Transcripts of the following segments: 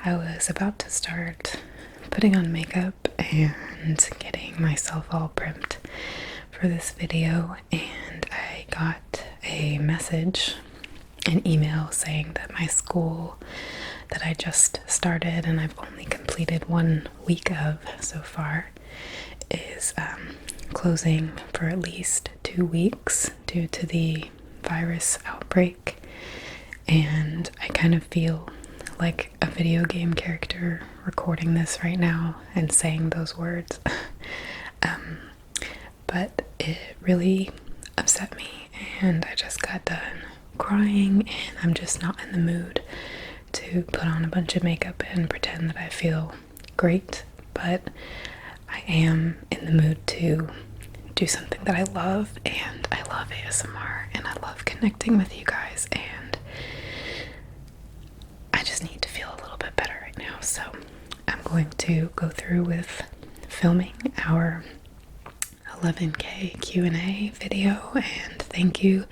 I was about to start putting on makeup and getting myself all primed for this video, and I got a message, an email saying that my school that I just started and I've only completed 1 week of so far is closing for at least 2 weeks due to the virus outbreak. And I kind of feel like a video game character recording this right now and saying those words. But it really upset me, and I just got done crying, and I'm just not in the mood to put on a bunch of makeup and pretend that I feel great. But I am in the mood to do something that I love, and I love ASMR, and I love connecting with you guys, and I just need to feel a little bit better right now. So I'm going to go through with filming our 11K Q&A video, and thank you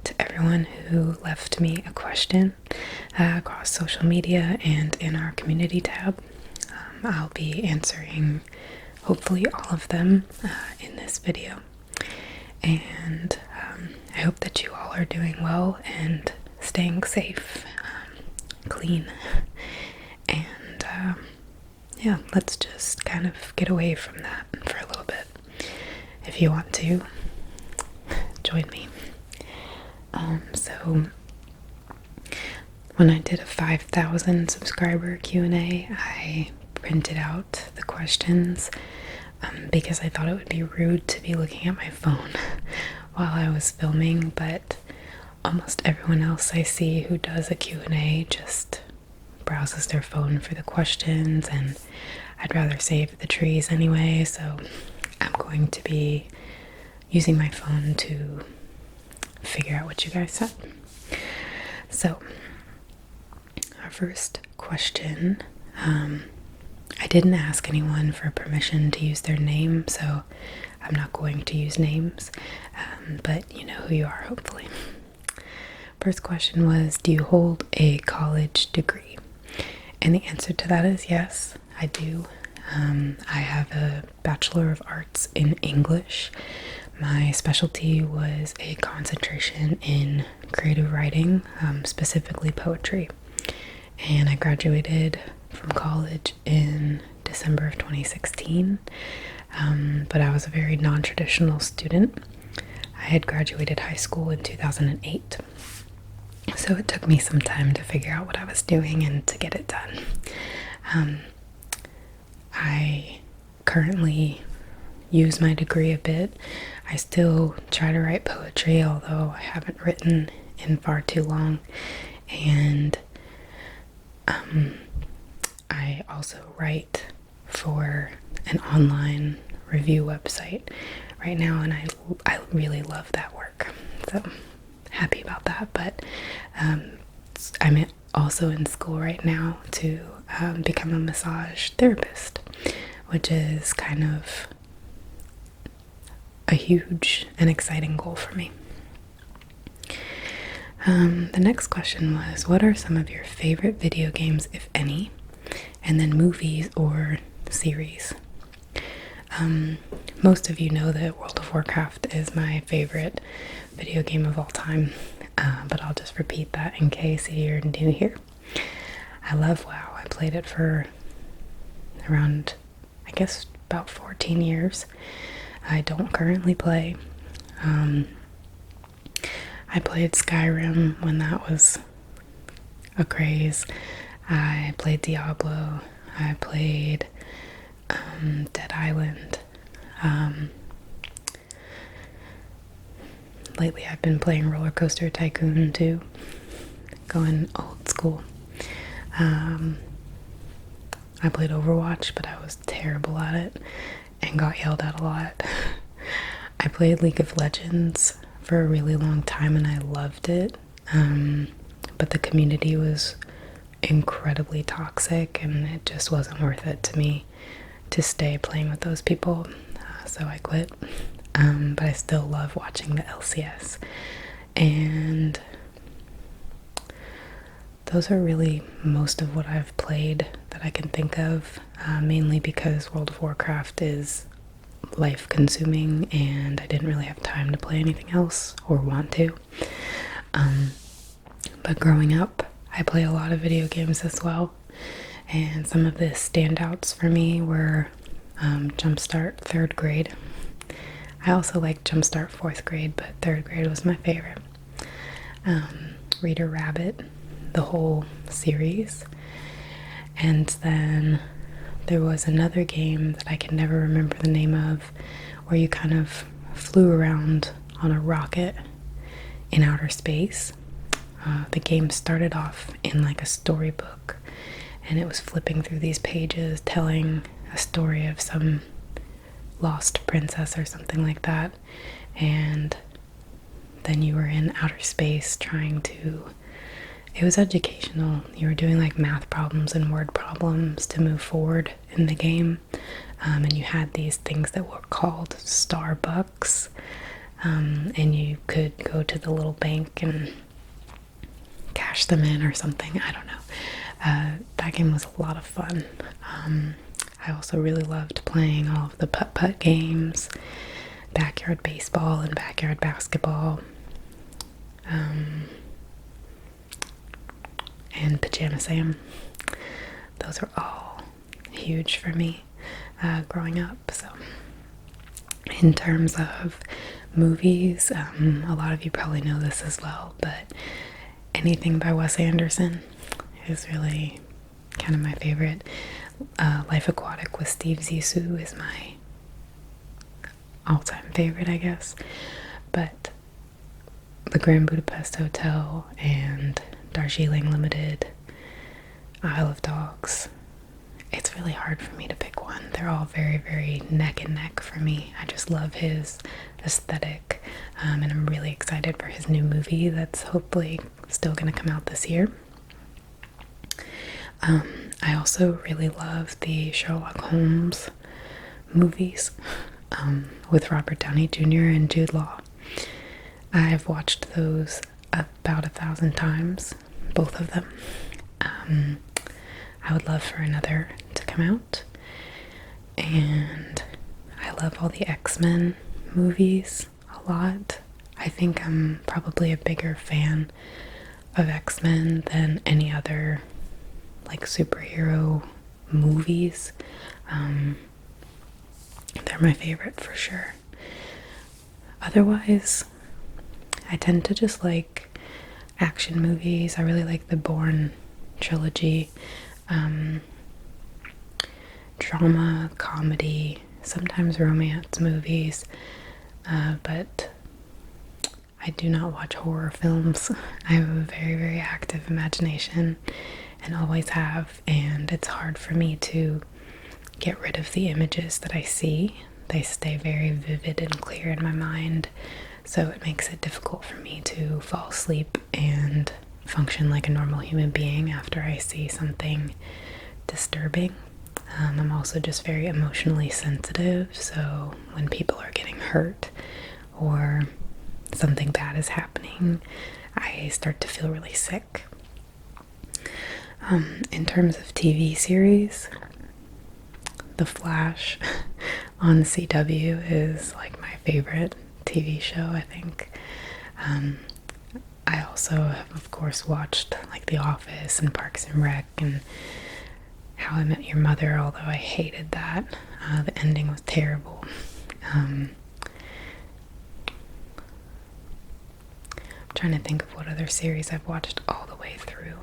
to everyone who left me a question across social media and in our community tab. I'll be answering hopefully all of them in this video, and I hope that you all are doing well and staying safe, clean, and yeah, let's just kind of get away from that for a little bit. If you want to join me. So when I did a 5,000 subscriber Q&A, I printed out the questions because I thought it would be rude to be looking at my phone while I was filming, but almost everyone else I see who does a Q&A just browses their phone for the questions, and I'd rather save the trees anyway, so I'm going to be using my phone to figure out what you guys said. So, our first question, I didn't ask anyone for permission to use their name, so I'm not going to use names, but you know who you are, hopefully. First question was, do you hold a college degree? And the answer to that is yes, I do. I have a Bachelor of Arts in English. My specialty was a concentration in creative writing, specifically poetry. And I graduated from college in December of 2016. But I was a very non-traditional student. I had graduated high school in 2008. So it took me some time to figure out what I was doing and to get it done. I currently use my degree a bit. I still try to write poetry, although I haven't written in far too long. And I also write for an online review website right now, and I really love that work. So happy about that. But I'm also in school right now to become a massage therapist, which is kind of a huge and exciting goal for me. The next question was, what are some of your favorite video games, if any, and then movies or series? Most of you know that World of Warcraft is my favorite video game of all time, but I'll just repeat that in case you're new here. I love WoW. I played it for around, I guess, about 14 years. I don't currently play. I played Skyrim when that was a craze. I played Diablo. I played Dead Island. Lately I've been playing Roller Coaster Tycoon too, going old school. I played Overwatch, but I was terrible at it and got yelled at a lot. I played League of Legends for a really long time and I loved it, but the community was incredibly toxic and it just wasn't worth it to me to stay playing with those people, so I quit. But I still love watching the LCS. And those are really most of what I've played that I can think of, mainly because World of Warcraft is life consuming and I didn't really have time to play anything else or want to. But growing up, I play a lot of video games as well, and some of the standouts for me were Jumpstart 3rd grade. I also liked Jumpstart 4th grade, but 3rd grade was my favorite. Reader Rabbit, the whole series. And then there was another game that I can never remember the name of, where you kind of flew around on a rocket in outer space. The game started off in like a storybook, and it was flipping through these pages telling a story of some lost princess or something like that, and then you were in outer space trying to, it was educational. You were doing like math problems and word problems to move forward in the game, and you had these things that were called Starbucks, and you could go to the little bank and cash them in or something. I don't know. That game was a lot of fun. I also really loved playing all of the putt-putt games, backyard baseball and backyard basketball, and Pajama Sam. Those are all huge for me growing up. So in terms of movies, a lot of you probably know this as well, but anything by Wes Anderson is really kind of my favorite. Life Aquatic with Steve Zissou is my all-time favorite, I guess. But The Grand Budapest Hotel and Darjeeling Limited, Isle of Dogs. It's really hard for me to pick one. They're all very, very neck and neck for me. I just love his aesthetic, and I'm really excited for his new movie that's hopefully still going to come out this year. I also really love the Sherlock Holmes movies with Robert Downey Jr. and Jude Law. I've watched those about 1,000 times, both of them. I would love for another to come out. And I love all the X-Men movies a lot. I think I'm probably a bigger fan of X-Men than any other like superhero movies. They're my favorite for sure. Otherwise, I tend to just like action movies. I really like the Bourne trilogy. Drama, comedy, sometimes romance movies, but I do not watch horror films. I have a very, very active imagination and always have, and it's hard for me to get rid of the images that I see. They stay very vivid and clear in my mind, so it makes it difficult for me to fall asleep and function like a normal human being after I see something disturbing. I'm also just very emotionally sensitive, so when people are getting hurt or something bad is happening, I start to feel really sick. In terms of TV series, The Flash on CW is like my favorite TV show, I think. I also have, of course, watched like The Office and Parks and Rec and How I Met Your Mother, although I hated that. The ending was terrible. I'm trying to think of what other series I've watched all the way through.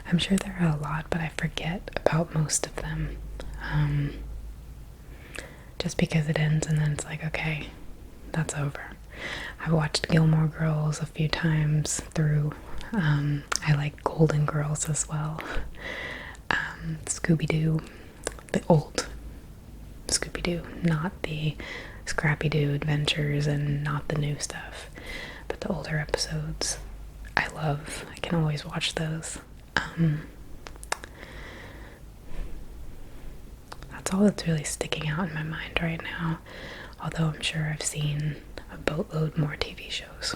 I'm sure there are a lot, but I forget about most of them. Just because it ends and then it's like, okay, that's over. I've watched Gilmore Girls a few times through. I like Golden Girls as well. Scooby-Doo, the old Scooby-Doo, not the Scrappy-Doo adventures and not the new stuff, but the older episodes I love. I can always watch those. That's all that's really sticking out in my mind right now, although I'm sure I've seen a boatload more TV shows.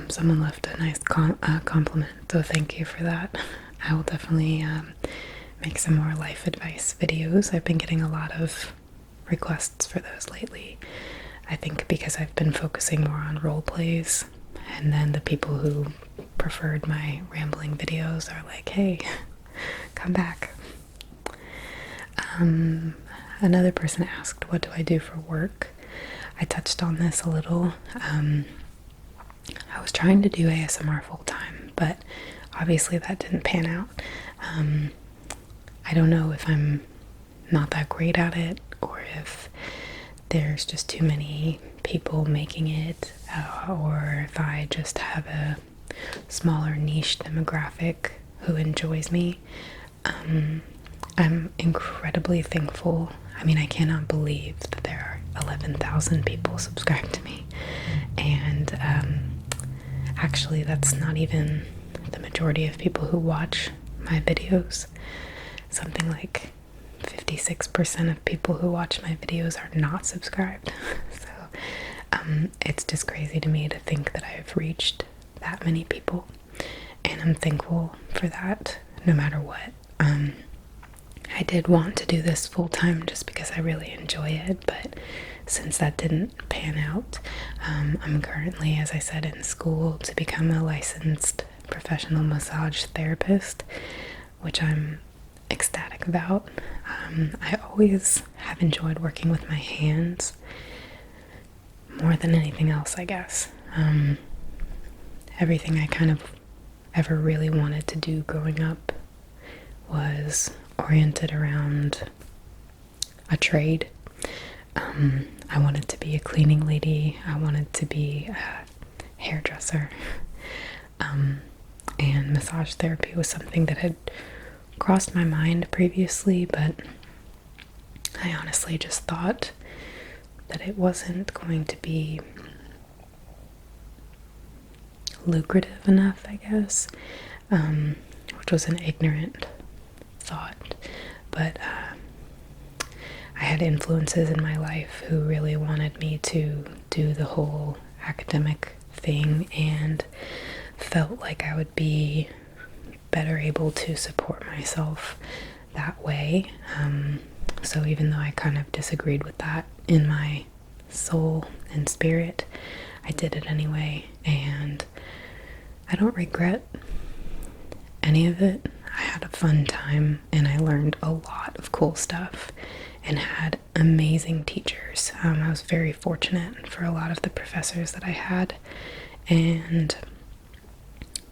Someone left a nice compliment, so thank you for that. I will definitely make some more life advice videos. I've been getting a lot of requests for those lately. I think because I've been focusing more on role plays, and then the people who preferred my rambling videos are like, hey, come back. Another person asked, what do I do for work? I touched on this a little. I was trying to do ASMR full time, but obviously that didn't pan out. I don't know if I'm not that great at it, or if there's just too many people making it, or if I just have a smaller niche demographic who enjoys me. I'm incredibly thankful. I mean, I cannot believe that there are 11,000 people subscribed to me, and actually that's not even the majority of people who watch my videos. Something like 56% of people who watch my videos are not subscribed. So it's just crazy to me to think that I've reached that many people, and I'm thankful for that no matter what. I did want to do this full time just because I really enjoy it, but since that didn't pan out, I'm currently, as I said, in school to become a licensed professional massage therapist, which I'm ecstatic about. I always have enjoyed working with my hands more than anything else, I guess. Everything I kind of ever really wanted to do growing up was oriented around a trade. I wanted to be a cleaning lady. I wanted to be a hairdresser. And massage therapy was something that had crossed my mind previously, but I honestly just thought that it wasn't going to be lucrative enough, I guess, which was an ignorant thought. But I had influences in my life who really wanted me to do the whole academic thing, and felt like I would be better able to support myself that way. So even though I kind of disagreed with that in my soul and spirit, I did it anyway, and I don't regret any of it. I had a fun time, and I learned a lot of cool stuff and had amazing teachers. I was very fortunate for a lot of the professors that I had, and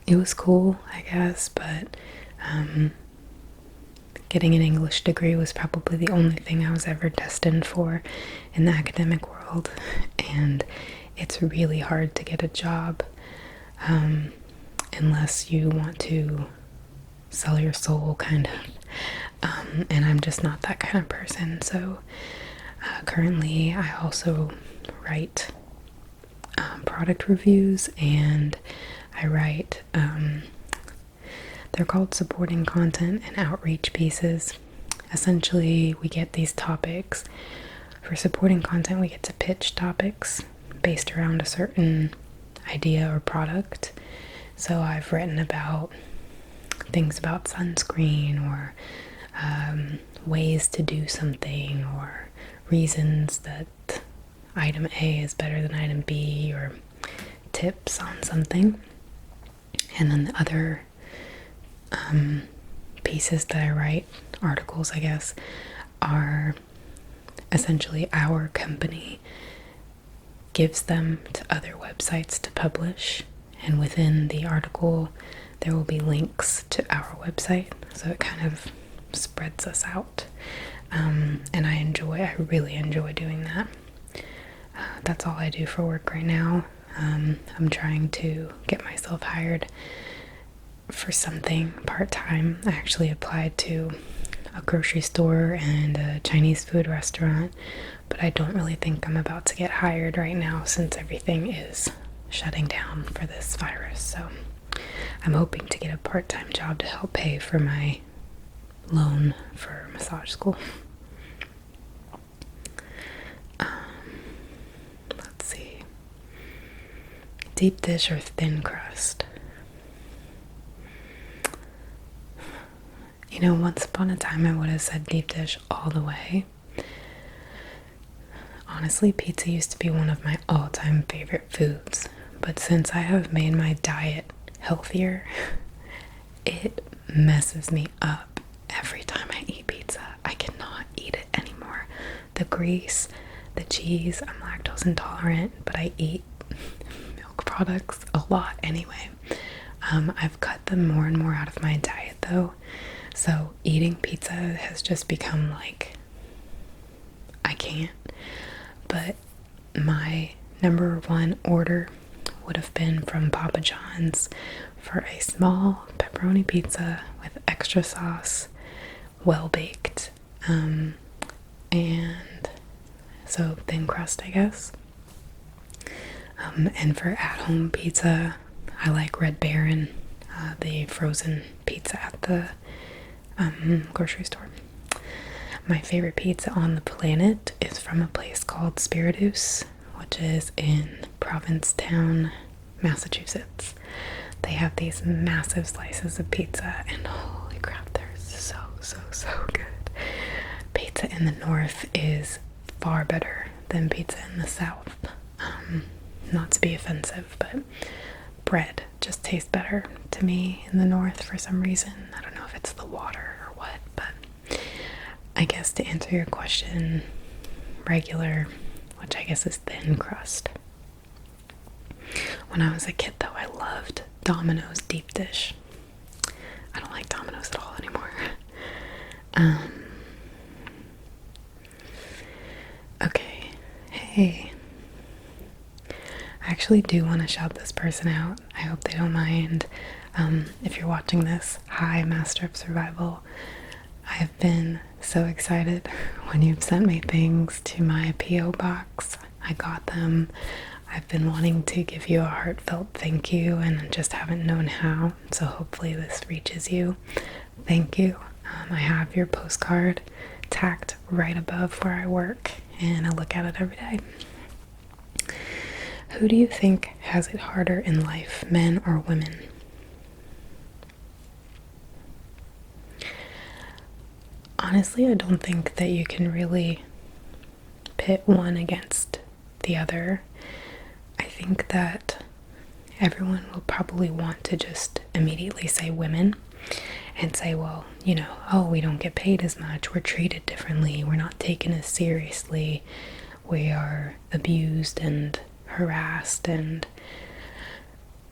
it was cool, I guess, but getting an English degree was probably the only thing I was ever destined for in the academic world, and it's really hard to get a job unless you want to sell your soul, kind of. And I'm just not that kind of person. So currently I also write product reviews, and I write they're called supporting content and outreach pieces. Essentially, we get these topics. For supporting content, we get to pitch topics based around a certain idea or product. So I've written about things about sunscreen, or ways to do something, or reasons that item A is better than item B, or tips on something. And then the other pieces that I write, articles I guess, are essentially our company gives them to other websites to publish, and within the article there will be links to our website, so it kind of spreads us out. And I really enjoy doing that. That's all I do for work right now. I'm trying to get myself hired for something part-time. I actually applied to a grocery store and a Chinese food restaurant, but I don't really think I'm about to get hired right now since everything is shutting down for this virus. So I'm hoping to get a part-time job to help pay for my loan for massage school. Let's see. deep dish or thin crust? You know, once upon a time I would have said deep dish all the way. Honestly, pizza used to be one of my all-time favorite foods, but since I have made my diet healthier, it messes me up every time I eat pizza. I cannot eat it anymore. The grease, the cheese, I'm lactose intolerant, but I eat milk products a lot anyway. I've cut them more and more out of my diet though, so eating pizza has just become like, I can't. But my number one order would have been from Papa John's for a small pepperoni pizza with extra sauce, well baked, and so thin crust, I guess. And for at-home pizza, I like Red Baron, the frozen pizza at the grocery store. My favorite pizza on the planet is from a place called Spiritus, which is in Provincetown, Massachusetts. They have these massive slices of pizza, and holy crap, they're so good. Pizza in the north is far better than pizza in the south. Not to be offensive, but bread just tastes better to me in the north for some reason. I don't know if it's the water or what, but I guess to answer your question, regular, which I guess is thin crust. When I was a kid though, I loved Domino's deep dish. I don't like Domino's at all anymore. Okay, hey. I actually do want to shout this person out. I hope they don't mind. If you're watching this, hi, Master of Survival. I've been so excited when you've sent me things to my P.O. box. I got them. I've been wanting to give you a heartfelt thank you and just haven't known how, so hopefully this reaches you. Thank you. I have your postcard tacked right above where I work, and I look at it every day. Who do you think has it harder in life, men or women? Honestly, I don't think that you can really pit one against the other. I think that everyone will probably want to just immediately say women and say, well, you know, oh, we don't get paid as much, we're treated differently, we're not taken as seriously, we are abused and harassed, and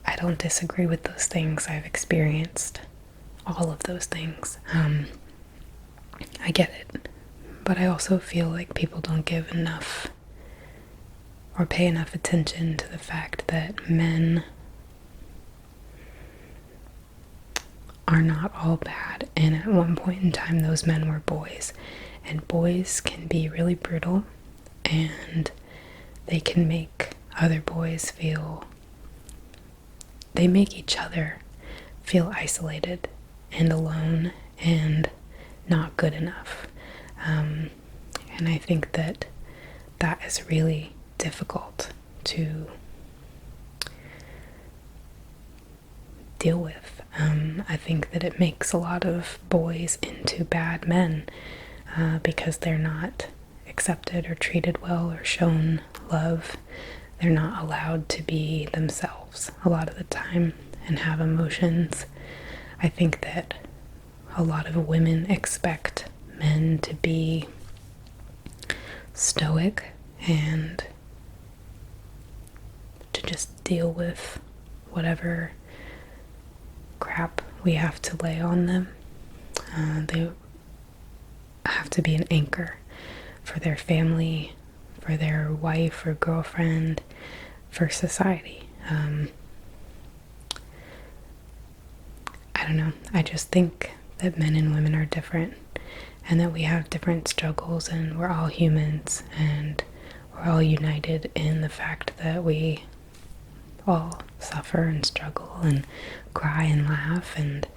I don't disagree with those things. I've experienced all of those things. I get it, but I also feel like people don't give enough or pay enough attention to the fact that men are not all bad, and at one point in time those men were boys, and boys can be really brutal, and they can make other boys feel, they make each other feel isolated and alone and not good enough. And I think that that is really difficult to deal with. I think that it makes a lot of boys into bad men because they're not accepted or treated well or shown love. They're not allowed to be themselves a lot of the time and have emotions. I think that a lot of women expect men to be stoic and to just deal with whatever crap we have to lay on them. They have to be an anchor for their family, for their wife or girlfriend, for society. I don't know. I just think that men and women are different, and that we have different struggles, and we're all humans, and we're all united in the fact that we all suffer and struggle and cry and laugh, and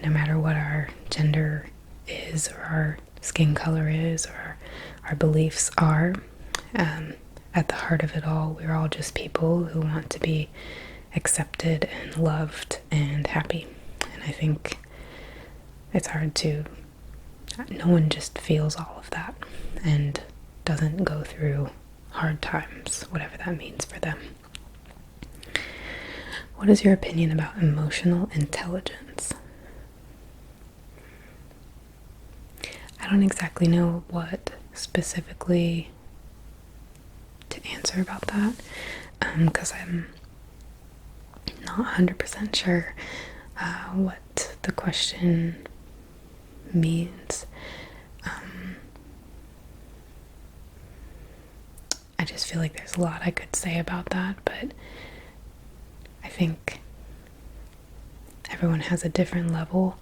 no matter what our gender is or our skin color is or our beliefs are, at the heart of it all, we're all just people who want to be accepted and loved and happy. And I think it's hard to, no one just feels all of that and doesn't go through hard times, whatever that means for them. What is your opinion about emotional intelligence? I don't exactly know what specifically to answer about that, because I'm not 100% sure what the question means. I just feel like there's a lot I could say about that, but I think everyone has a different level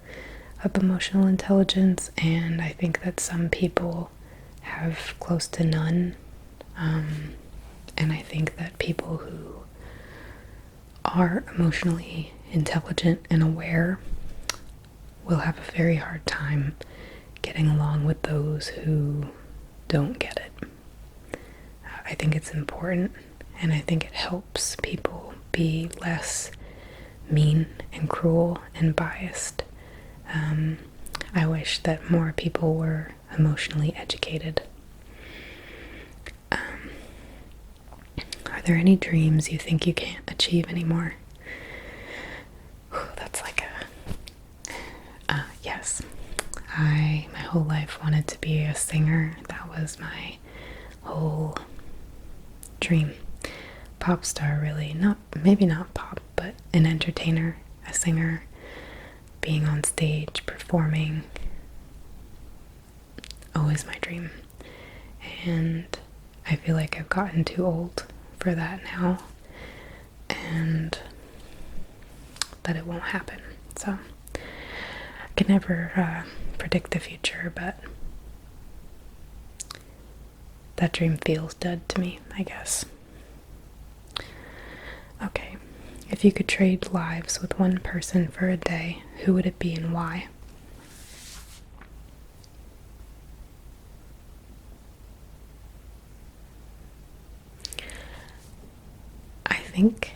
of emotional intelligence, and I think that some people have close to none, and I think that people who are emotionally intelligent and aware will have a very hard time getting along with those who don't get it. I think it's important, and I think it helps people be less mean and cruel and biased. I wish that more people were emotionally educated. Are there any dreams you think you can't achieve anymore? That's like yes. I, my whole life, wanted to be a singer. That was my whole dream. Pop star, really. Not, maybe not pop, but an entertainer, a singer, being on stage, performing. Always my dream. And I feel like I've gotten too old for that now, and that it won't happen. So I can never predict the future, but that dream feels dead to me, I guess. Okay, if you could trade lives with one person for a day, who would it be and why? I think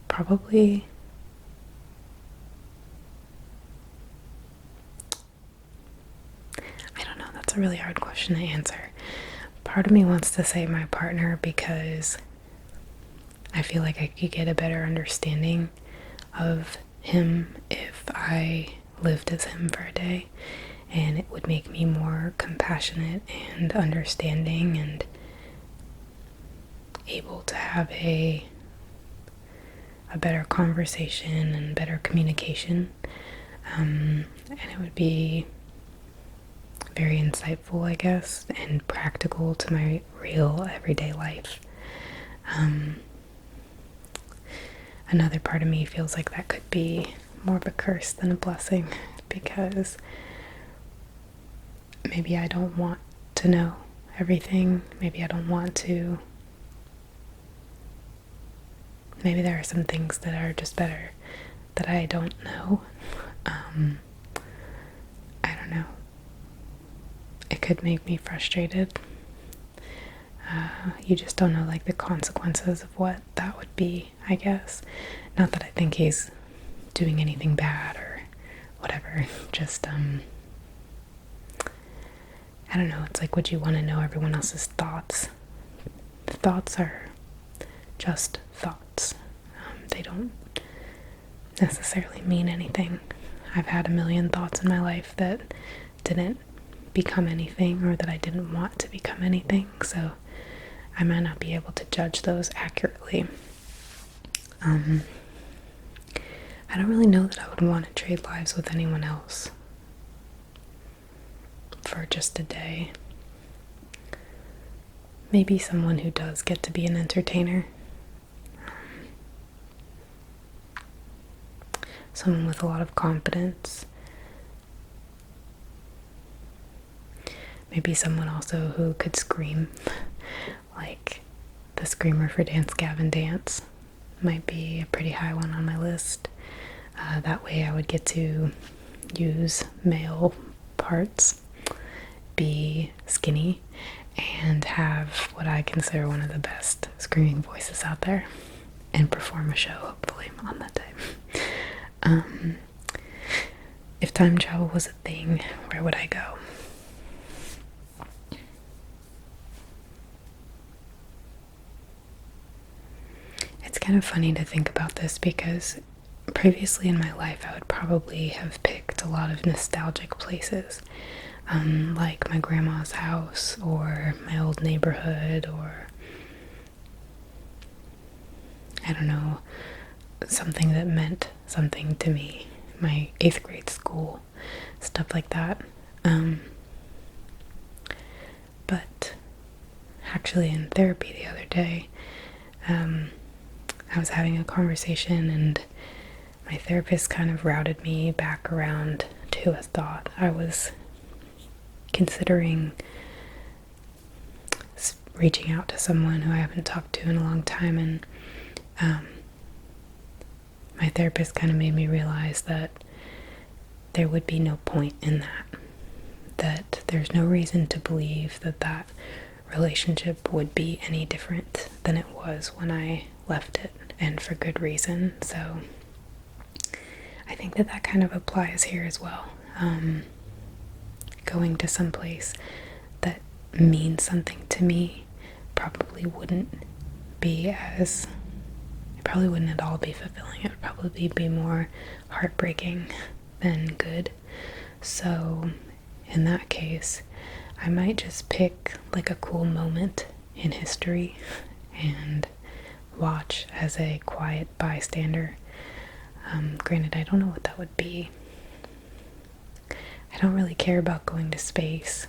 probably I don't know, that's a really hard question to answer. Part of me wants to say my partner because I feel like I could get a better understanding of him if I lived as him for a day, and it would make me more compassionate and understanding and able to have a better conversation and better communication, and it would be very insightful, I guess, and practical to my real everyday life. Another part of me feels like that could be more of a curse than a blessing, because maybe I don't want to know everything. Maybe I don't want to. Maybe there are some things that are just better that I don't know. I don't know. It could make me frustrated. You just don't know, like, the consequences of what that would be, I guess. Not that I think he's doing anything bad or whatever. Just, I don't know. It's like, would you want to know everyone else's thoughts? The thoughts are just thoughts. They don't necessarily mean anything. I've had a million thoughts in my life that didn't become anything, or that I didn't want to become anything, so I might not be able to judge those accurately. I don't really know that I would want to trade lives with anyone else for just a day. Maybe someone who does get to be an entertainer. Someone with a lot of confidence. Maybe someone also who could scream, like the screamer for Dance Gavin Dance might be a pretty high one on my list. That way I would get to use male parts, be skinny, and have what I consider one of the best screaming voices out there. and perform a show, hopefully, on that day. If time travel was a thing, where would I go? It's kind of funny to think about this because previously in my life I would probably have picked a lot of nostalgic places, like my grandma's house or my old neighborhood, or I don't know, something that meant something to me, my 8th grade school, stuff like that. But actually in therapy the other day, I was having a conversation and my therapist kind of routed me back around to a thought. I was considering reaching out to someone who I haven't talked to in a long time, and my therapist kind of made me realize that there would be no point in that there's no reason to believe that that relationship would be any different than it was when I left it, and for good reason. So I think that kind of applies here as well. Going to some place that means something to me probably wouldn't at all be fulfilling. It would probably be more heartbreaking than good. So in that case, I might just pick like a cool moment in history and watch as a quiet bystander. Granted, I don't know what that would be. I don't really care about going to space.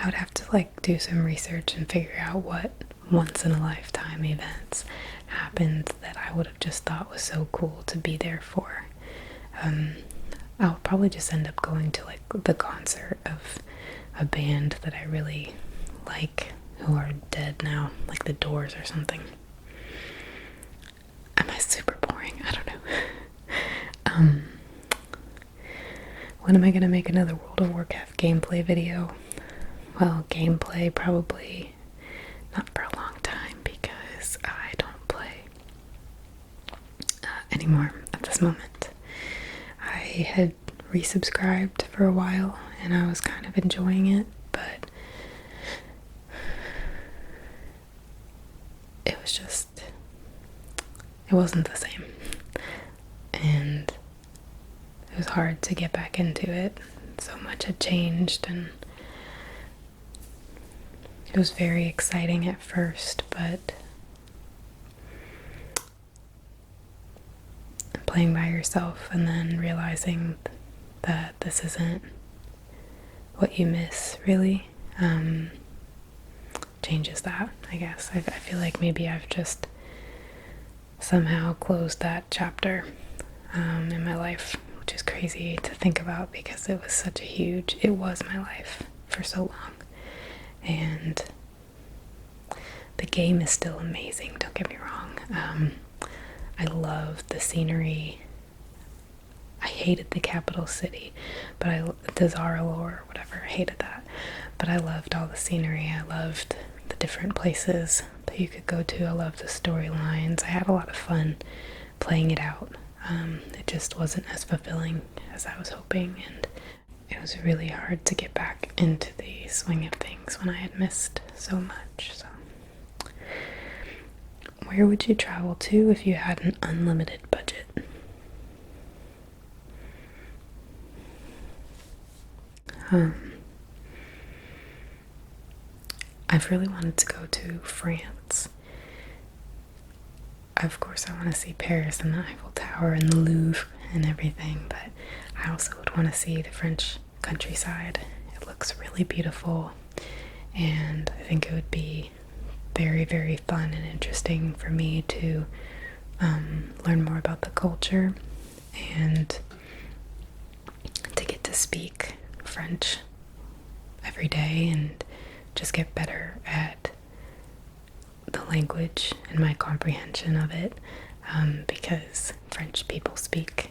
I would have to like do some research and figure out what once in a lifetime events happened that I would have just thought was so cool to be there for. I'll probably just end up going to like the concert of a band that I really like who are dead now, like the Doors or something. Am I super boring? I don't know. When am I gonna make another World of Warcraft gameplay video? Well, gameplay probably not for a long time because I don't play anymore at this moment. I had resubscribed for a while and I was kind of enjoying it, but it wasn't the same. And it was hard to get back into it. So much had changed, and it was very exciting at first, but playing by yourself and then realizing that this isn't what you miss really changes that, I guess. I feel like maybe I've just somehow closed that chapter in my life, which is crazy to think about because it was my life for so long. And the game is still amazing, don't get me wrong. I love the scenery. I hated the capital city, but the Zaralor or whatever, I hated that. But I loved all the scenery. I loved the different places that you could go to. I loved the storylines. I had a lot of fun playing it out. It just wasn't as fulfilling as I was hoping, and it was really hard to get back into the swing of things when I had missed so much. So, where would you travel to if you had an unlimited budget? I've really wanted to go to France. Of course, I want to see Paris and the Eiffel Tower and the Louvre and everything, but I also would want to see the French countryside. It looks really beautiful, and I think it would be very, very fun and interesting for me to learn more about the culture and to get to speak French every day and just get better at the language and my comprehension of it, because French people speak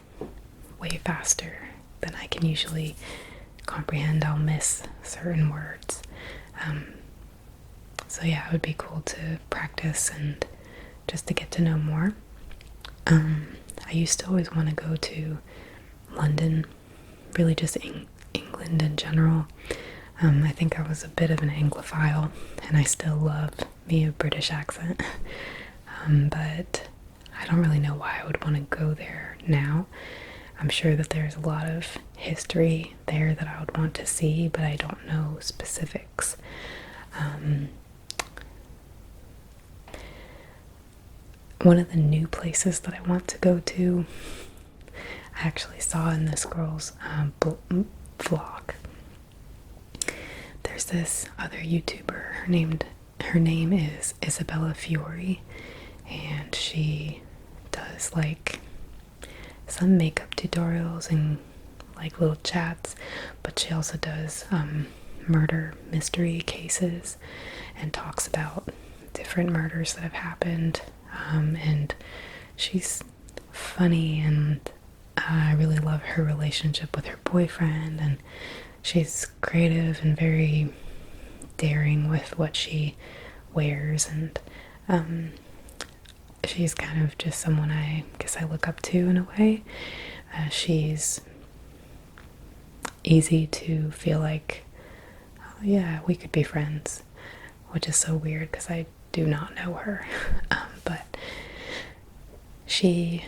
way faster than I can usually comprehend. I'll miss certain words. So yeah, it would be cool to practice and just to get to know more. I used to always want to go to London, really just England in general. I think I was a bit of an Anglophile, and I still love me a British accent. But I don't really know why I would want to go there now. I'm sure that there's a lot of history there that I would want to see, but I don't know specifics. One of the new places that I want to go to, I actually saw in this girl's vlog. There's this other YouTuber. Her name is Isabella Fiore, and she does like some makeup tutorials and like little chats, but she also does murder mystery cases and talks about different murders that have happened. And she's funny, and I really love her relationship with her boyfriend, and she's creative and very daring with what she wears, and she's kind of just someone I guess I look up to in a way. She's easy to feel like, oh yeah, we could be friends, which is so weird because I do not know her. But she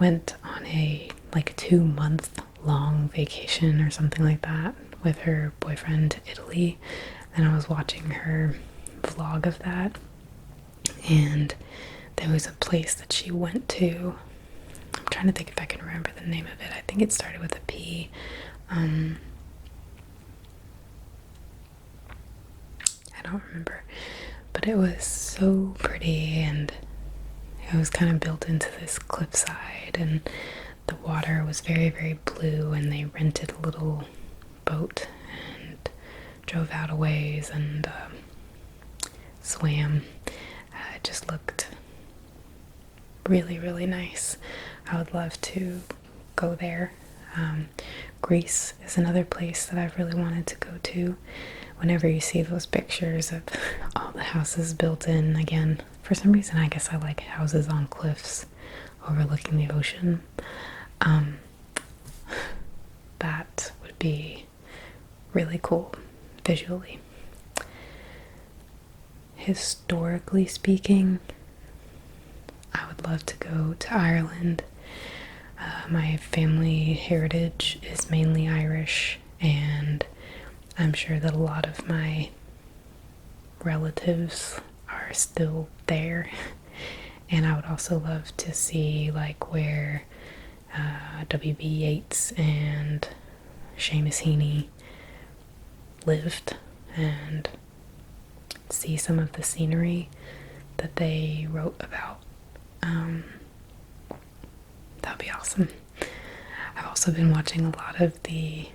went on a like 2-month long vacation or something like that with her boyfriend to Italy, and I was watching her vlog of that, and there was a place that she went to. I'm trying to think if I can remember the name of it. I think it started with a P. I don't remember, but it was so pretty, and it was kind of built into this cliffside, and the water was very, very blue, and they rented a little boat and drove out a ways and swam. It just looked really, really nice. I would love to go there. Greece is another place that I've really wanted to go to. Whenever you see those pictures of all the houses built in, again, for some reason I guess I like houses on cliffs overlooking the ocean. That would be really cool visually. Historically speaking, I would love to go to Ireland. My family heritage is mainly Irish, and I'm sure that a lot of my relatives are still there. And I would also love to see like where W.B. Yeats and Seamus Heaney lived, and see some of the scenery that they wrote about. That would be awesome. I've also been watching a lot of the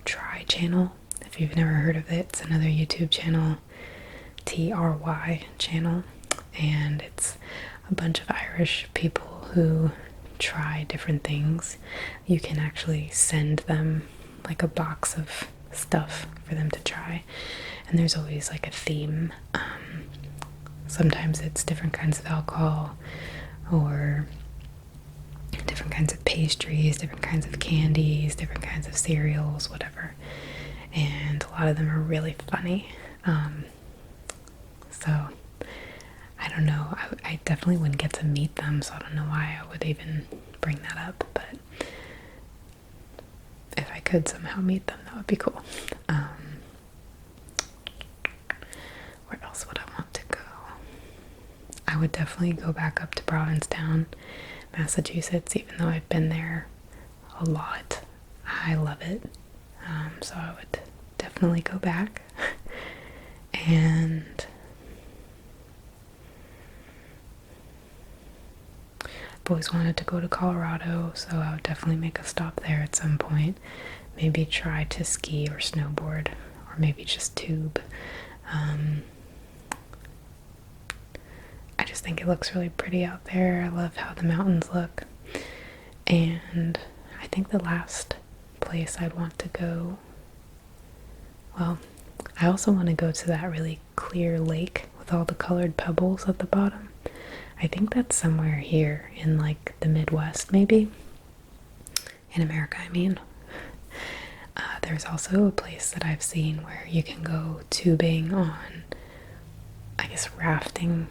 Try channel. If you've never heard of it, it's another YouTube channel, TRY channel, and it's a bunch of Irish people who try different things. You can actually send them like a box of stuff for them to try, and there's always like a theme. Sometimes it's different kinds of alcohol, or different kinds of pastries, different kinds of candies, different kinds of cereals, whatever. And a lot of them are really funny. So I don't know. I definitely wouldn't get to meet them, so I don't know why I would even bring that up. But if I could somehow meet them, that would be cool. Where else would I want to go? I would definitely go back up to Provincetown, Massachusetts, even though I've been there a lot. I love it. So I would definitely go back. And I've always wanted to go to Colorado, so I would definitely make a stop there at some point. Maybe try to ski or snowboard, or maybe just tube. I just think it looks really pretty out there. I love how the mountains look. And I think the last place I'd want to go, well, I also want to go to that really clear lake with all the colored pebbles at the bottom. I think that's somewhere here in like the Midwest, maybe. In America, I mean. There's also a place that I've seen where you can go tubing on, I guess, rafting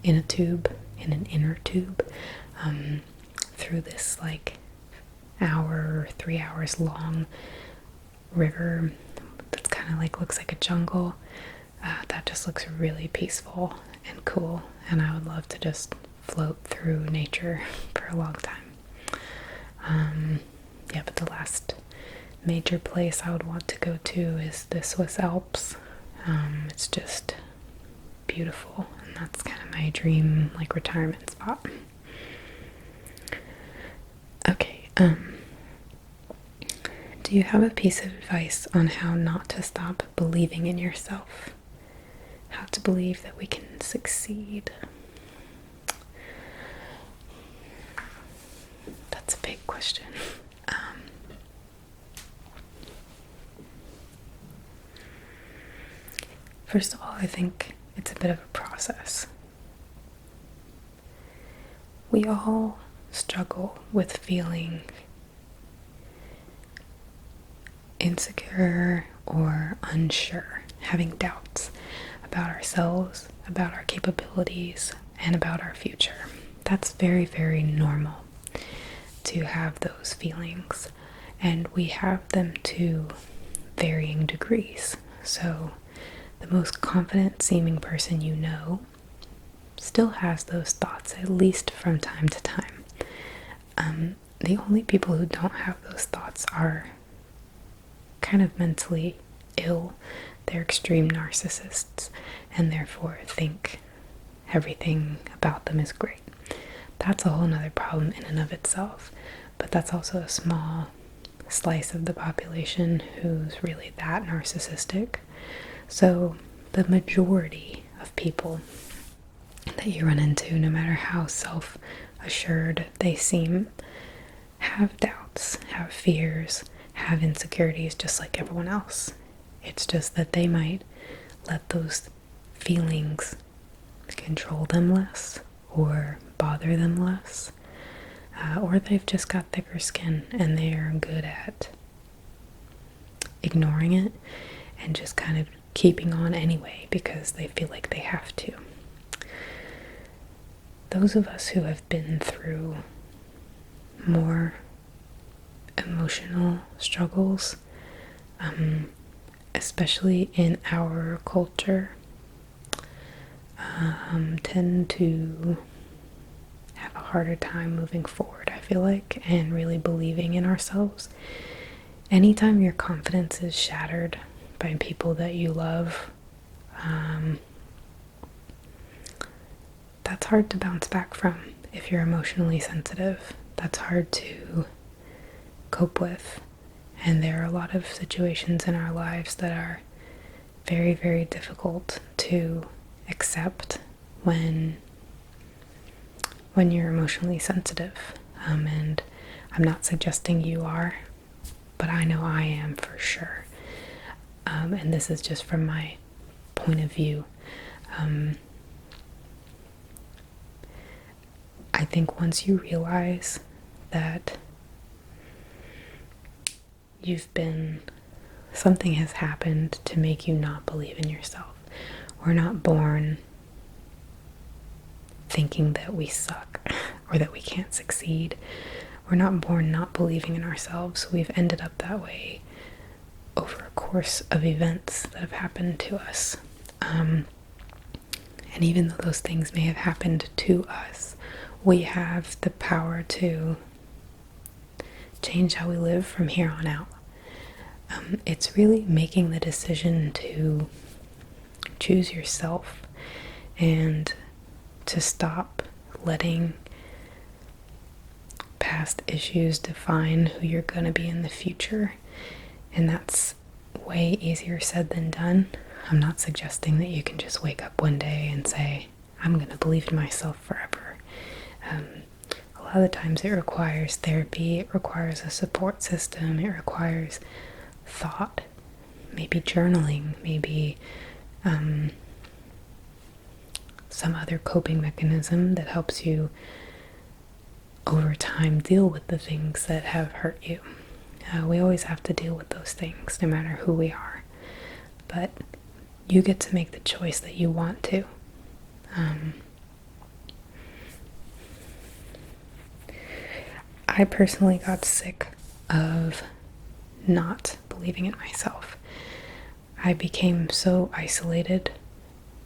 in a tube, in an inner tube, through this like hour or 3 hours long river that's kind of like looks like a jungle. That just looks really peaceful and cool, and I would love to just float through nature for a long time. Yeah, but the last major place I would want to go to is the Swiss Alps. It's just beautiful, and that's kind of my dream like retirement spot. Okay, do you have a piece of advice on how not to stop believing in yourself? How to believe that we can succeed? That's a big question. First of all, I think it's a bit of a process. We all struggle with feeling insecure or unsure, having doubts about ourselves, about our capabilities, and about our future. That's very, very normal to have those feelings, and we have them to varying degrees. So the most confident seeming person you know still has those thoughts, at least from time to time. The only people who don't have those thoughts are kind of mentally ill. They're extreme narcissists and therefore think everything about them is great. That's a whole nother problem in and of itself, but that's also a small slice of the population who's really that narcissistic. So the majority of people that you run into, no matter how self-assured they seem, have doubts, have fears, have insecurities just like everyone else. It's just that they might let those feelings control them less or bother them less, or they've just got thicker skin and they are good at ignoring it and just kind of keeping on anyway because they feel like they have to. Those of us who have been through more emotional struggles, especially in our culture, tend to have a harder time moving forward, I feel like, and really believing in ourselves. Anytime your confidence is shattered by people that you love, that's hard to bounce back from. If you're emotionally sensitive, that's hard to cope with. And there are a lot of situations in our lives that are very, very difficult to accept when you're emotionally sensitive. And I'm not suggesting you are, but I know I am for sure. And this is just from my point of view. I think once you realize that something has happened to make you not believe in yourself. We're not born thinking that we suck or that we can't succeed. We're not born not believing in ourselves. We've ended up that way over a course of events that have happened to us. And even though those things may have happened to us, we have the power to change how we live from here on out. It's really making the decision to choose yourself and to stop letting past issues define who you're going to be in the future. And that's way easier said than done. I'm not suggesting that you can just wake up one day and say, I'm going to believe in myself forever. A lot of the times it requires therapy, it requires a support system, it requires thought, maybe journaling, maybe some other coping mechanism that helps you over time deal with the things that have hurt you. We always have to deal with those things, no matter who we are. But you get to make the choice that you want to. I personally got sick of not believing in myself. I became so isolated,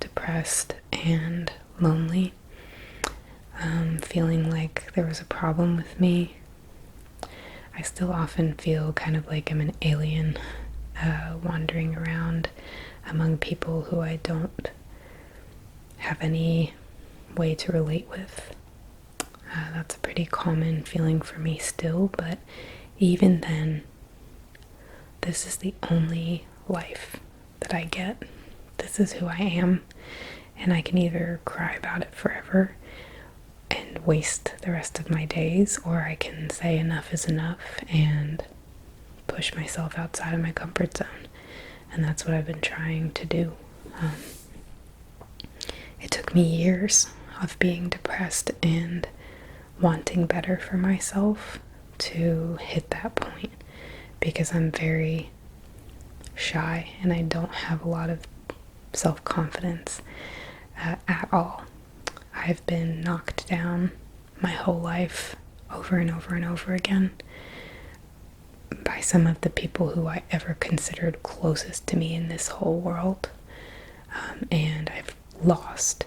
depressed, and lonely, feeling like there was a problem with me. I still often feel kind of like I'm an alien, wandering around among people who I don't have any way to relate with. That's a pretty common feeling for me still, but even then, this is the only life that I get. This is who I am, and I can either cry about it forever and waste the rest of my days, or I can say enough is enough and push myself outside of my comfort zone. And that's what I've been trying to do. It took me years of being depressed and wanting better for myself to hit that point, because I'm very shy and I don't have a lot of self-confidence at all. I've been knocked down my whole life over and over and over again by some of the people who I ever considered closest to me in this whole world. And I've lost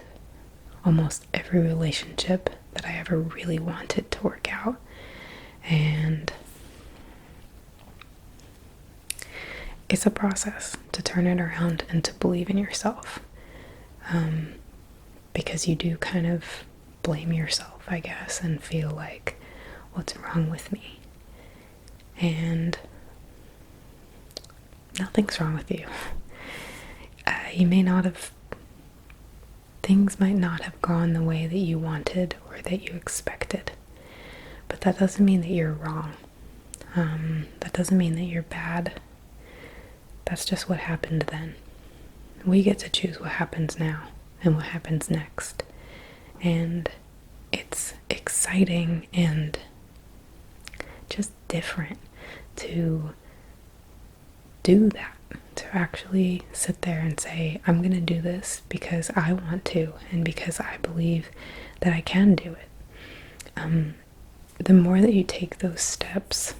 almost every relationship that I ever really wanted to work out. And it's a process to turn it around and to believe in yourself. Because you do kind of blame yourself, I guess, and feel like, what's wrong with me? And nothing's wrong with you. Things might not have gone the way that you wanted or that you expected, but that doesn't mean that you're wrong. That doesn't mean that you're bad. That's just what happened then. We get to choose what happens now and what happens next. And it's exciting and just different to do that, to actually sit there and say, I'm going to do this because I want to and because I believe that I can do it. The more that you take those steps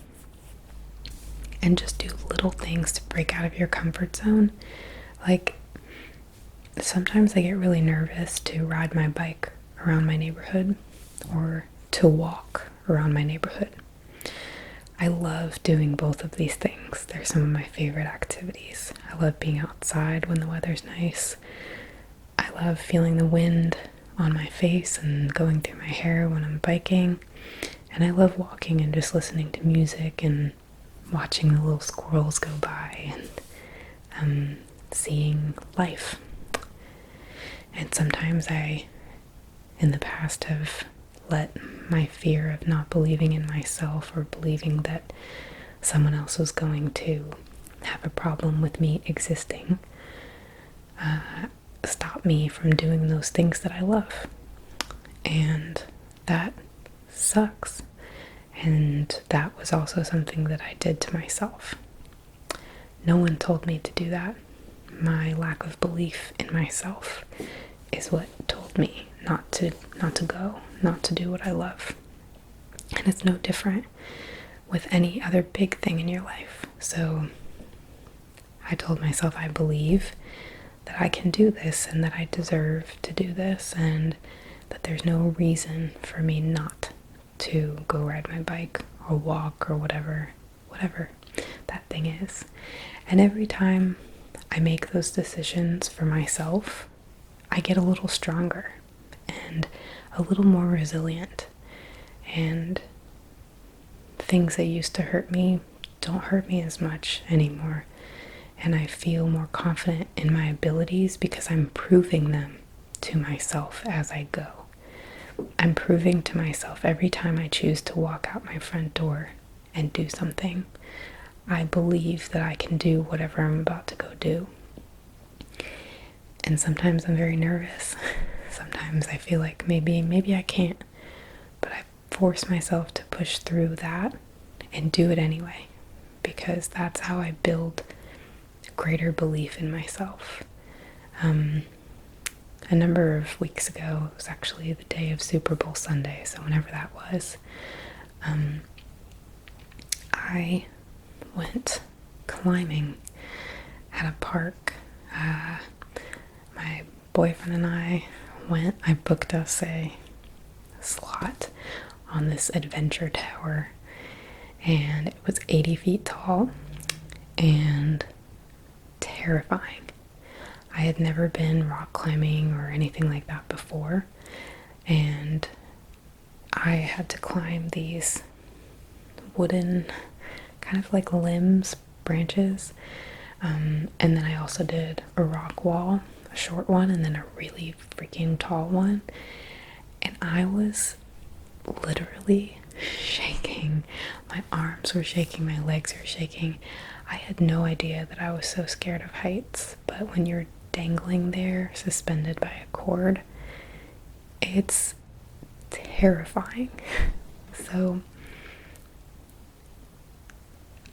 and just do little things to break out of your comfort zone, like sometimes I get really nervous to ride my bike around my neighborhood or to walk around my neighborhood. I love doing both of these things. They're some of my favorite activities. I love being outside when the weather's nice. I love feeling the wind on my face and going through my hair when I'm biking. And I love walking and just listening to music and watching the little squirrels go by and seeing life. And sometimes I, in the past, have let my fear of not believing in myself or believing that someone else was going to have a problem with me existing stop me from doing those things that I love. And that sucks. And that was also something that I did to myself. No one told me to do that. My lack of belief in myself is what told me not to go, not to do what I love. And it's no different with any other big thing in your life. So I told myself I believe that I can do this and that I deserve to do this and that there's no reason for me not to go ride my bike or walk or whatever that thing is. And every time I make those decisions for myself, I get a little stronger and a little more resilient, and things that used to hurt me don't hurt me as much anymore, and I feel more confident in my abilities because I'm proving them to myself as I go. I'm proving to myself every time I choose to walk out my front door and do something. I believe that I can do whatever I'm about to go do. And sometimes I'm very nervous. Sometimes I feel like maybe I can't. But I force myself to push through that and do it anyway, because that's how I build greater belief in myself. A number of weeks ago, it was actually the day of Super Bowl Sunday, so whenever that was, I went climbing at a park. My boyfriend and I booked us a slot on this adventure tower, and it was 80 feet tall and terrifying. I had never been rock climbing or anything like that before, and I had to climb these wooden kind of like limbs, branches, and then I also did a rock wall, a short one, and then a really freaking tall one, and I was literally shaking. My arms were shaking, my legs were shaking. I had no idea that I was so scared of heights, but when you're dangling there, suspended by a cord, it's terrifying. So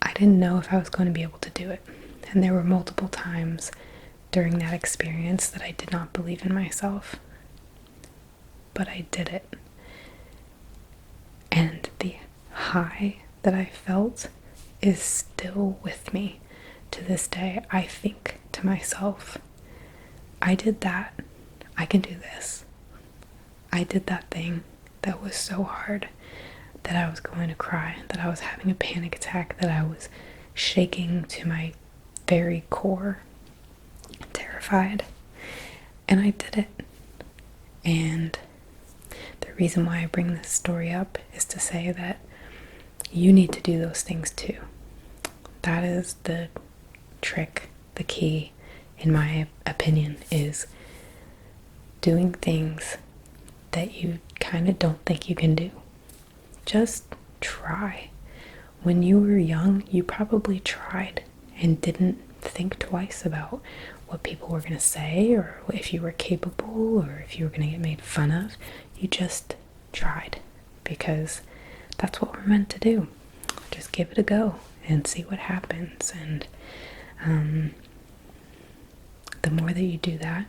I didn't know if I was going to be able to do it. And there were multiple times during that experience that I did not believe in myself. But I did it. And the high that I felt is still with me to this day. I think to myself, I did that. I can do this. I did that thing that was so hard that I was going to cry, that I was having a panic attack, that I was shaking to my very core, terrified. And I did it. And the reason why I bring this story up is to say that you need to do those things too. That is the trick, the key, in my opinion, is doing things that you kind of don't think you can do. Just try. When you were young, you probably tried and didn't think twice about what people were going to say, or if you were capable, or if you were going to get made fun of. You just tried, because that's what we're meant to do. Just give it a go and see what happens. And the more that you do that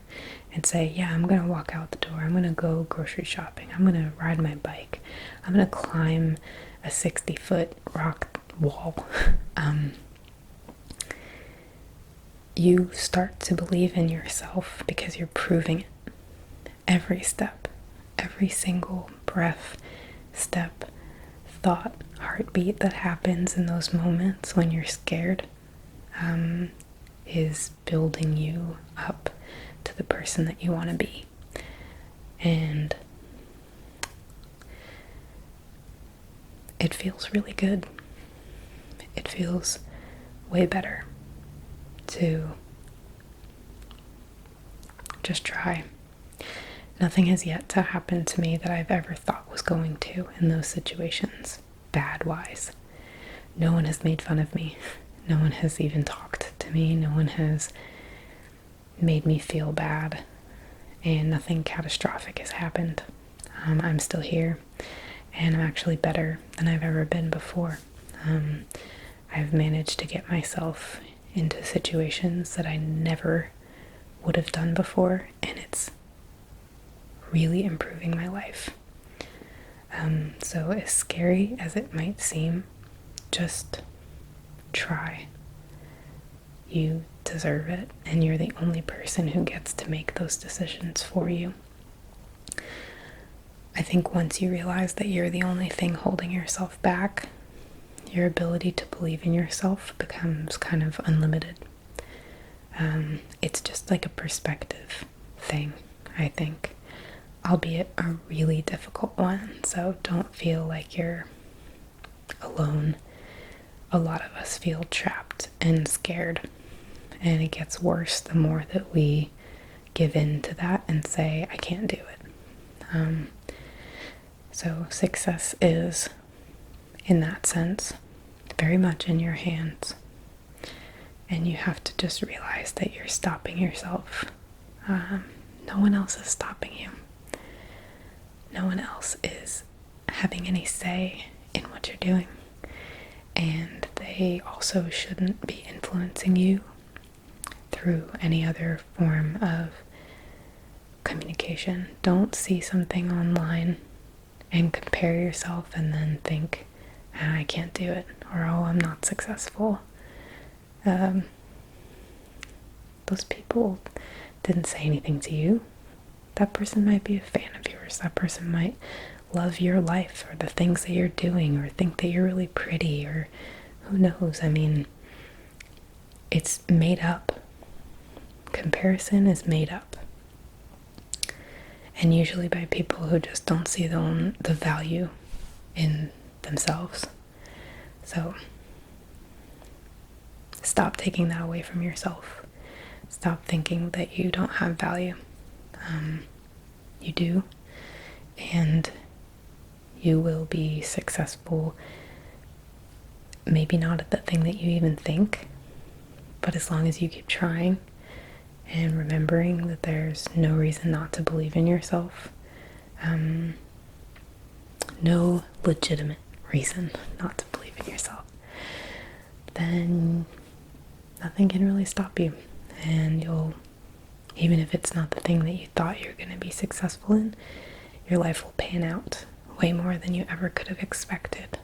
and say, yeah, I'm going to walk out the door, I'm going to go grocery shopping, I'm going to ride my bike, I'm going to climb a 60-foot rock wall, you start to believe in yourself, because you're proving it. Every step, every single breath, step, thought, heartbeat that happens in those moments when you're scared is building you up to the person that you want to be. And it feels really good. It feels way better to just try. Nothing has yet to happen to me that I've ever thought was going to in those situations, bad-wise. No one has made fun of me. No one has even talked to me. No one has made me feel bad. And nothing catastrophic has happened. I'm still here, and I'm actually better than I've ever been before. I've managed to get myself into situations that I never would have done before, and it's really improving my life. So as scary as it might seem, just try. You deserve it, and you're the only person who gets to make those decisions for you. I think once you realize that you're the only thing holding yourself back, your ability to believe in yourself becomes kind of unlimited. It's just like a perspective thing, I think, albeit a really difficult one, so don't feel like you're alone. A lot of us feel trapped and scared, and it gets worse the more that we give in to that and say, I can't do it. So success is, in that sense, very much in your hands. And you have to just realize that you're stopping yourself. No one else is stopping you. No one else is having any say in what you're doing. And they also shouldn't be influencing you through any other form of communication. Don't see something online and compare yourself and then think, I can't do it, or oh, I'm not successful. Those people didn't say anything to you. That person might be a fan of yours. That person might love your life or the things that you're doing, or think that you're really pretty, or who knows. I mean, it's made up. Comparison is made up. And usually by people who just don't see the value in themselves. So stop taking that away from yourself. Stop thinking that you don't have value. You do. And you will be successful. Maybe not at the thing that you even think, but as long as you keep trying and remembering that there's no reason not to believe in yourself. No legitimate reason not to believe in yourself. Then nothing can really stop you. And even if it's not the thing that you thought you were going to be successful in, your life will pan out way more than you ever could have expected.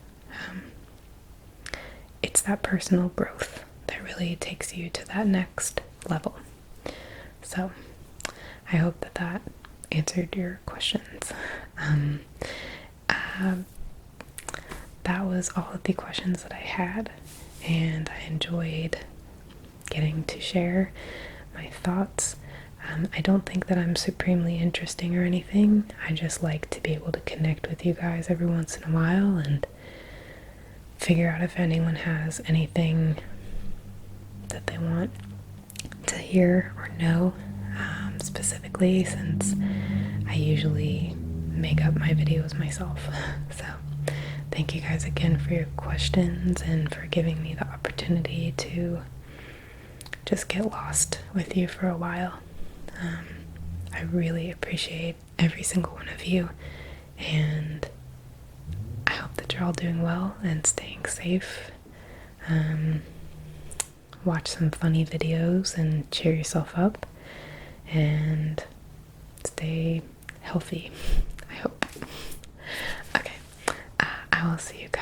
It's that personal growth that really takes you to that next level. So I hope that answered your questions. That was all of the questions that I had, and I enjoyed getting to share my thoughts. I don't think that I'm supremely interesting or anything. I just like to be able to connect with you guys every once in a while and figure out if anyone has anything that they want to hear or know, specifically, since I usually make up my videos myself. So thank you guys again for your questions and for giving me the opportunity to just get lost with you for a while. I really appreciate every single one of you, and I hope that you're all doing well and staying safe. Watch some funny videos and cheer yourself up, and stay healthy, I hope. Okay, I will see you guys